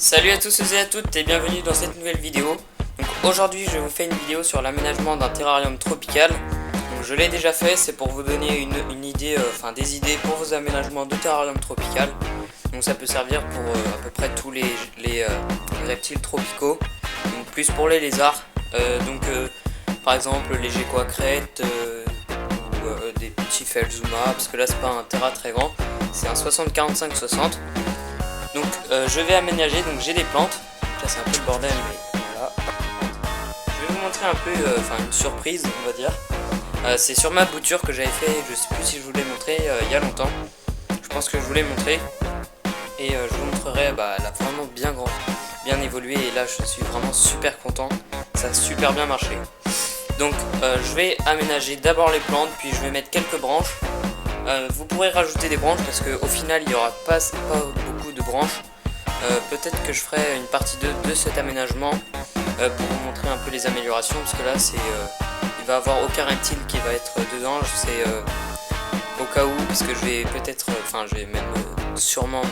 Salut à tous et à toutes et bienvenue dans cette nouvelle vidéo. Donc aujourd'hui je vous fais une vidéo sur l'aménagement d'un terrarium tropical. Donc je l'ai déjà fait, c'est pour vous donner une idée, des idées pour vos aménagements de terrarium tropical. Donc ça peut servir pour à peu près tous les reptiles tropicaux, donc plus pour les lézards. Par exemple les gecko à crête ou des petits Felzuma, parce que là c'est pas un terra très grand, c'est un 60-45-60. Donc je vais aménager, donc j'ai des plantes. Donc là c'est un peu le bordel mais voilà. Je vais vous montrer un peu une surprise on va dire. C'est sur ma bouture que j'avais fait, je sais plus si je vous l'ai montré il y a longtemps. Je pense que je vous l'ai montré. Et je vous montrerai, elle a vraiment bien évolué et là je suis vraiment super content. Ça a super bien marché. Donc je vais aménager d'abord les plantes, puis je vais mettre quelques branches. Vous pourrez rajouter des branches parce qu'au final il n'y aura pas beaucoup de branches. Peut-être que je ferai une partie 2 de cet aménagement pour vous montrer un peu les améliorations, parce que là il va y avoir aucun reptile qui va être dedans. C'est au cas où, parce que je vais peut-être, sûrement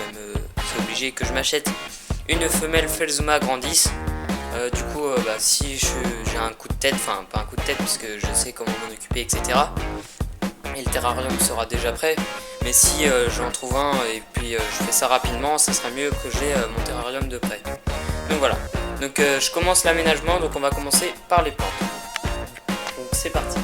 c'est obligé que je m'achète une femelle Felzuma grandis. Si j'ai un coup de tête, pas un coup de tête puisque je sais comment m'en occuper, etc. Et le terrarium sera déjà prêt, mais si j'en trouve un et puis je fais ça rapidement, ça sera mieux que j'ai mon terrarium de près. Donc voilà, donc je commence l'aménagement, donc on va commencer par les plantes. Donc c'est parti.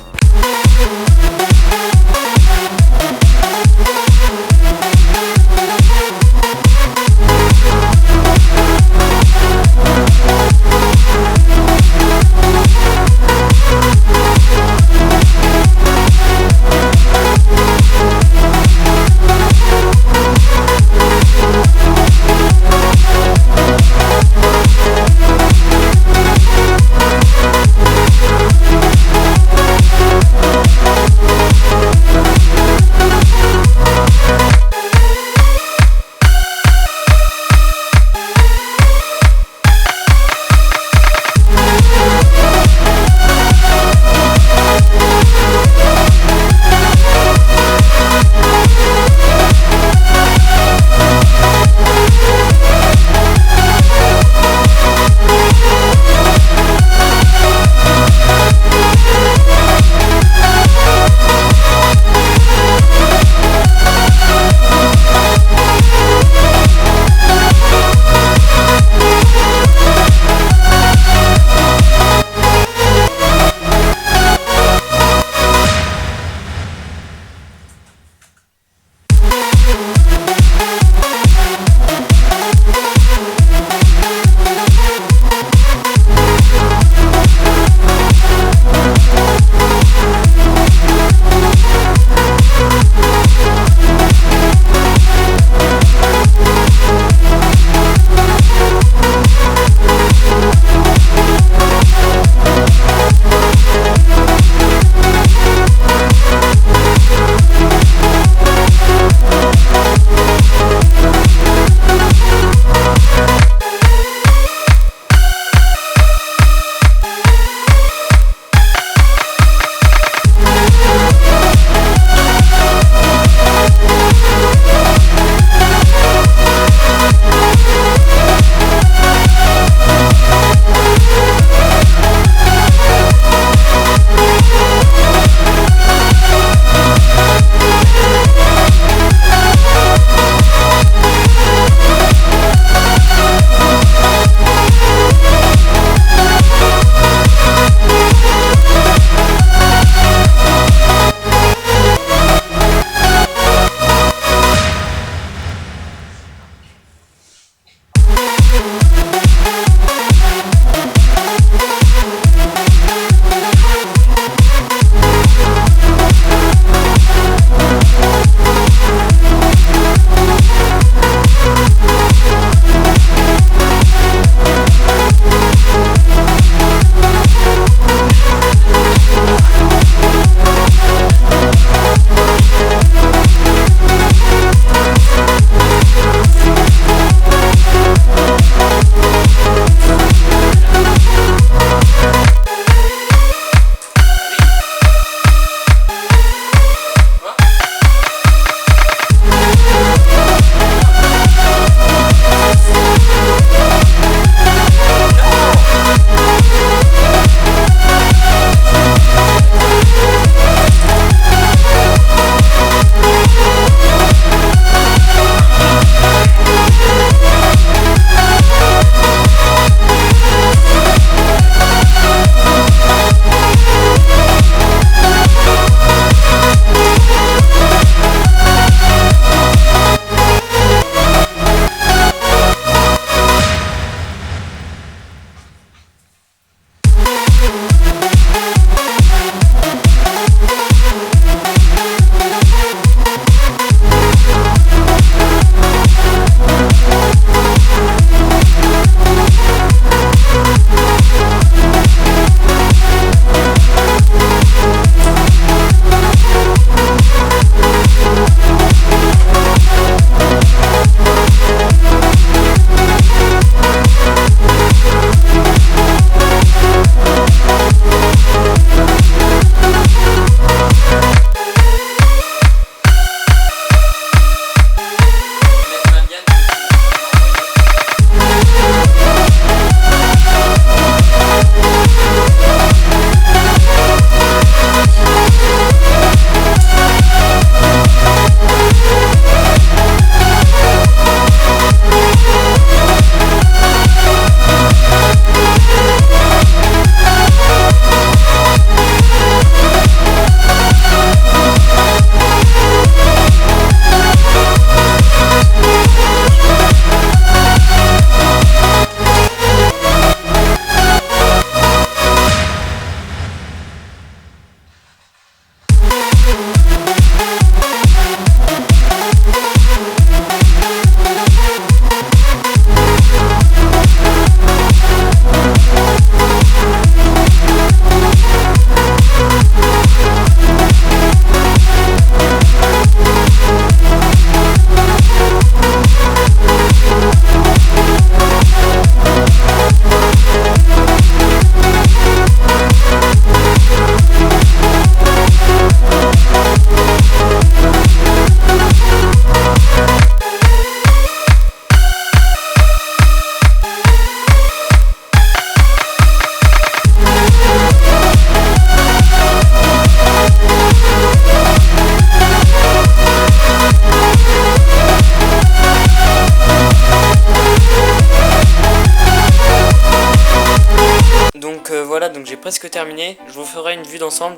presque terminé. Je vous ferai une vue d'ensemble.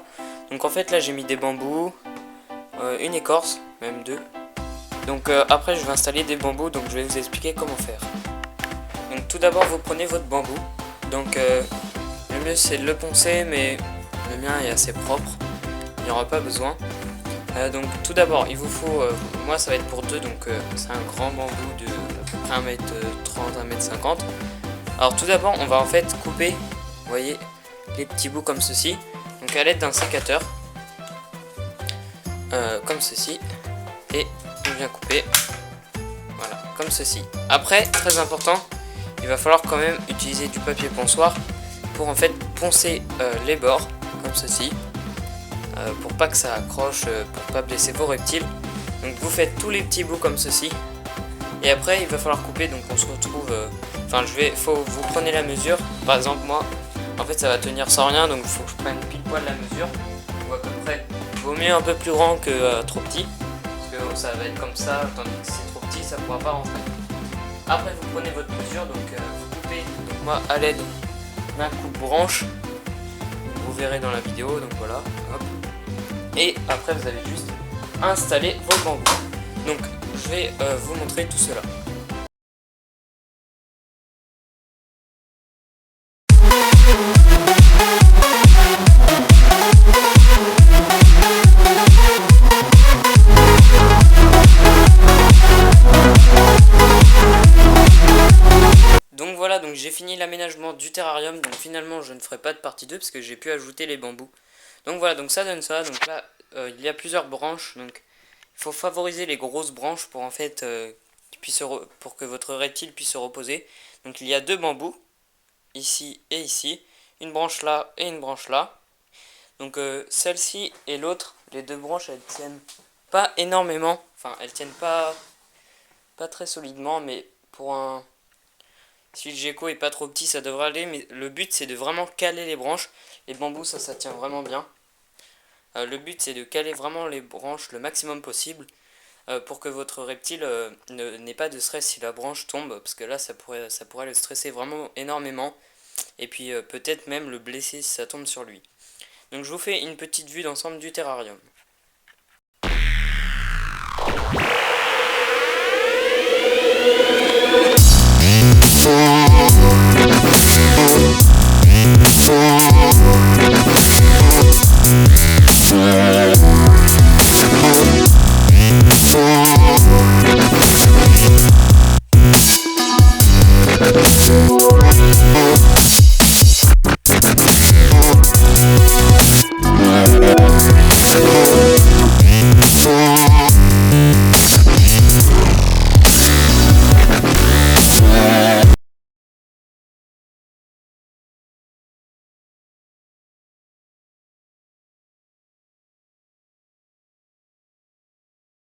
Donc en fait là j'ai mis des bambous, une écorce, même deux. Donc après je vais installer des bambous, donc je vais vous expliquer comment faire. Donc tout d'abord vous prenez votre bambou. Donc le mieux c'est de le poncer, mais le mien est assez propre, il n'y aura pas besoin. Donc tout d'abord il vous faut, moi ça va être pour deux, donc c'est un grand bambou de à peu près 1m30, 1m50. Alors tout d'abord on va en fait couper, vous voyez, les petits bouts comme ceci, donc à l'aide d'un sécateur, comme ceci, et on vient couper, voilà, comme ceci. Après, très important, il va falloir quand même utiliser du papier ponçoir pour en fait poncer les bords, comme ceci, pour pas que ça accroche, pour pas blesser vos reptiles. Donc vous faites tous les petits bouts comme ceci, et après il va falloir couper, donc on se retrouve, vous prenez la mesure, par exemple moi, en fait ça va tenir sans rien, donc il faut que je prenne pile poil la mesure, ou à peu près, vaut mieux un peu plus grand que trop petit, parce que ça va être comme ça, tandis que si c'est trop petit ça pourra pas rentrer. Après vous prenez votre mesure, donc vous coupez, donc moi à l'aide d'un coupe-branche, vous verrez dans la vidéo, donc voilà, hop. Et après vous avez juste installé vos bambous. Donc je vais vous montrer tout cela. Donc voilà, donc j'ai fini l'aménagement du terrarium, donc finalement je ne ferai pas de partie 2 parce que j'ai pu ajouter les bambous. Donc voilà, donc ça donne ça, donc là il y a plusieurs branches, donc il faut favoriser les grosses branches pour en fait pour que votre reptile puisse se reposer. Donc il y a deux bambous, ici et ici, une branche là et une branche là. Donc celle-ci et l'autre, les deux branches elles tiennent pas énormément, enfin elles tiennent pas très solidement, mais pour un... Si le gecko est pas trop petit, ça devrait aller, mais le but c'est de vraiment caler les branches. Les bambous, ça tient vraiment bien. Le but c'est de caler vraiment les branches le maximum possible pour que votre reptile n'ait pas de stress si la branche tombe, parce que là ça pourrait le stresser vraiment énormément, et puis peut-être même le blesser si ça tombe sur lui. Donc je vous fais une petite vue d'ensemble du terrarium.